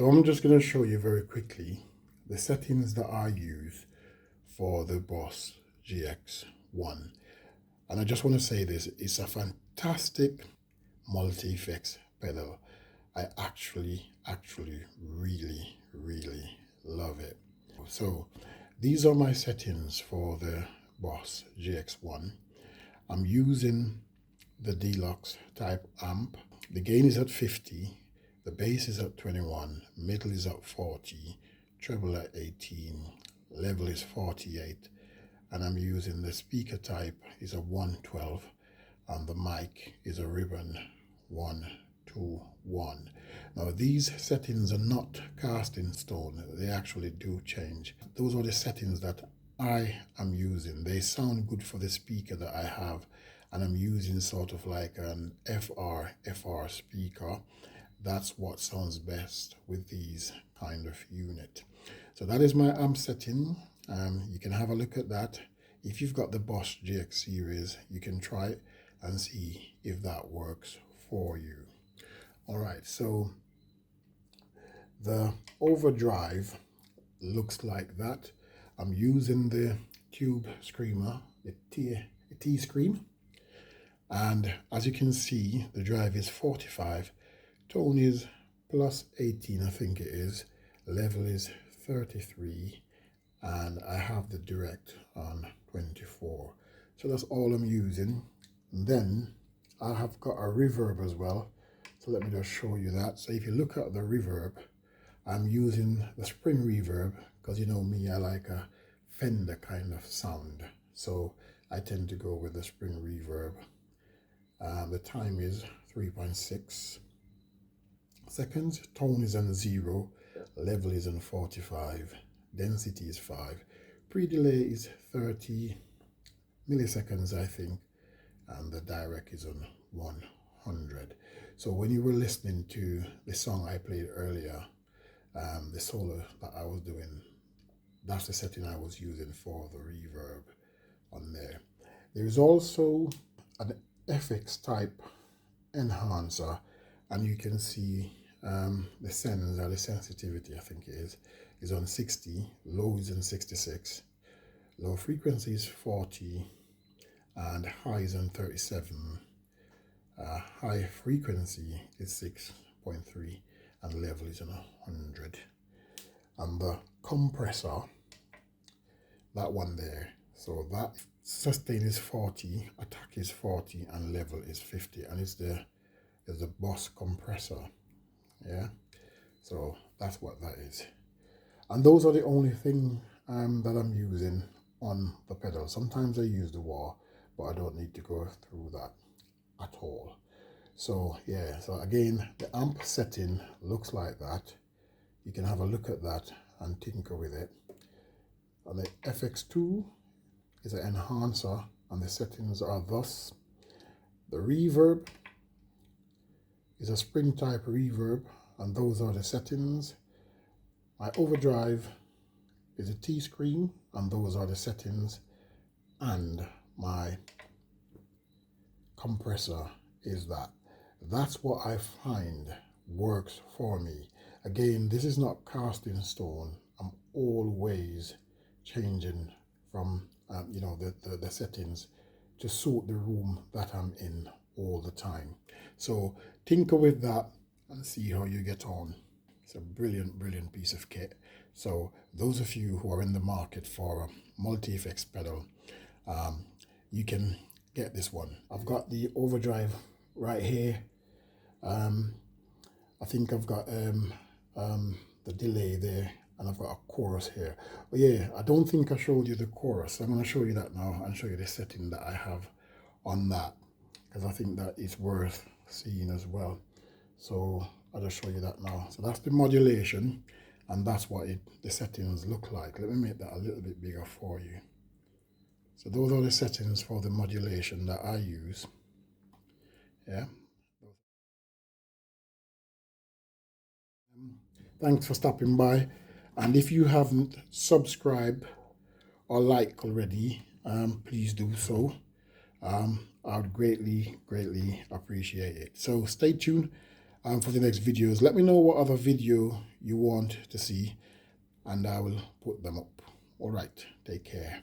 So I'm just going to show you very quickly the settings that I use for the Boss GX1. And I just want to say this, it's a fantastic multi-effects pedal. I actually really love it. So these are my settings for the Boss GX1. I'm using the Deluxe type amp. The gain is at 50, the bass is at 21, middle is at 40, treble at 18, level is 48, and I'm using the speaker type is a 112, and the mic is a ribbon 121. Now these settings are not cast in stone, they actually do change. Those are the settings that I am using. They sound good for the speaker that I have, and I'm using sort of like an FR speaker. That's what sounds best with these kind of unit. So that is my amp setting. You can have a look at that. If you've got the Boss GX series, you can try it and see if that works for you. All right, so the Overdrive looks like that. I'm using the Tube Screamer, the T Scream, and as you can see, the drive is 45, tone is plus 18, I think it is, level is 33, and I have the direct on 24. So that's all I'm using. And then I have got a reverb as well, so let me just show you that. So if you look at the reverb, I'm using the spring reverb because you know me, I like a Fender kind of sound, so I tend to go with the spring reverb. The time is 3.6 seconds, tone is on 0, level is on 45, density is 5, pre-delay is 30 milliseconds I think, and the direct is on 100. So when you were listening to the song I played earlier, the solo that I was doing, that's the setting I was using for the reverb on there. There is also an FX type enhancer, and you can see the sends or the sensitivity, I think it is on 60, low is on 66, low frequency is 40, and high is on 37. High frequency is 6.3, and level is on 100. And the compressor, that one there, so that sustain is 40, attack is 40, and level is 50, and it's the Boss compressor. Yeah, so that's what that is. And those are the only thing that I'm using on the pedal. Sometimes I use the wah, but I don't need to go through that at all. So yeah, so again, the amp setting looks like that. You can have a look at that and tinker with it. And the FX2 is an enhancer, and the settings are thus. The reverb is a spring type reverb, and those are the settings. My overdrive is a T-screen, and those are the settings. And my compressor is that. That's what I find works for me. Again, this is not cast in stone. I'm always changing from you know, the settings to suit the room that I'm in all the time. So tinker with that and see how you get on. It's a brilliant piece of kit. So those of you who are in the market for a multi-effects pedal, you can get this one. I've got the Overdrive right here. I think I've got the delay there, and I've got a chorus here. But yeah, I don't think I showed you the chorus. I'm going to show you that now and show you the setting that I have on that, because I think that is worth seeing as well. So I'll just show you that now. So that's the modulation, and that's what the settings look like. Let me make that a little bit bigger for you. So those are the settings for the modulation that I use. Yeah. Thanks for stopping by, and if you haven't subscribed or liked already, please do so. I would greatly appreciate it. So stay tuned. for the next videos. Let me know what other video you want to see, and I will put them up. All right, take care.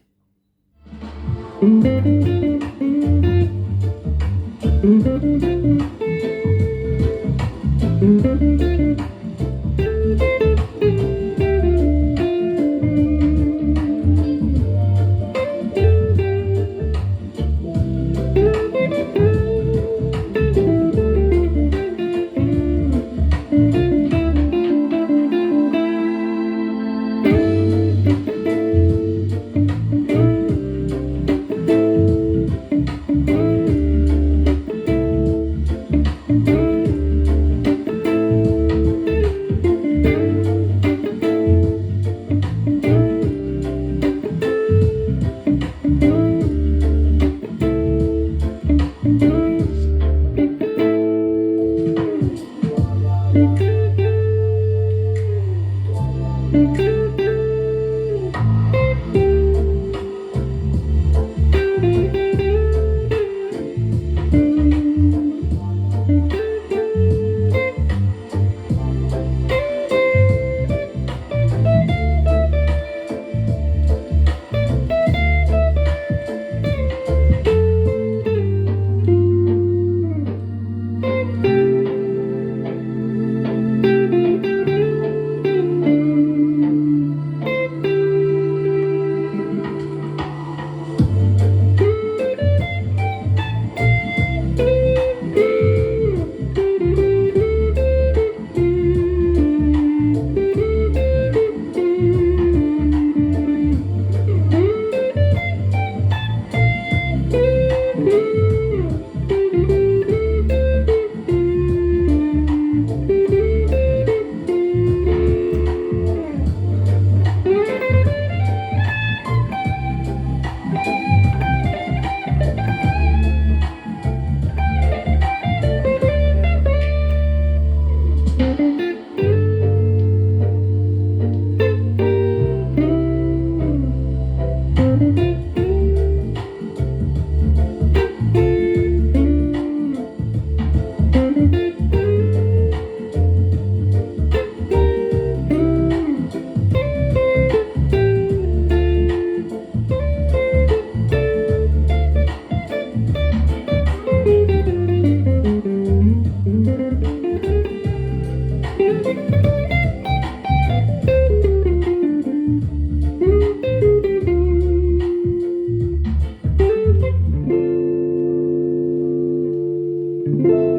Thank you.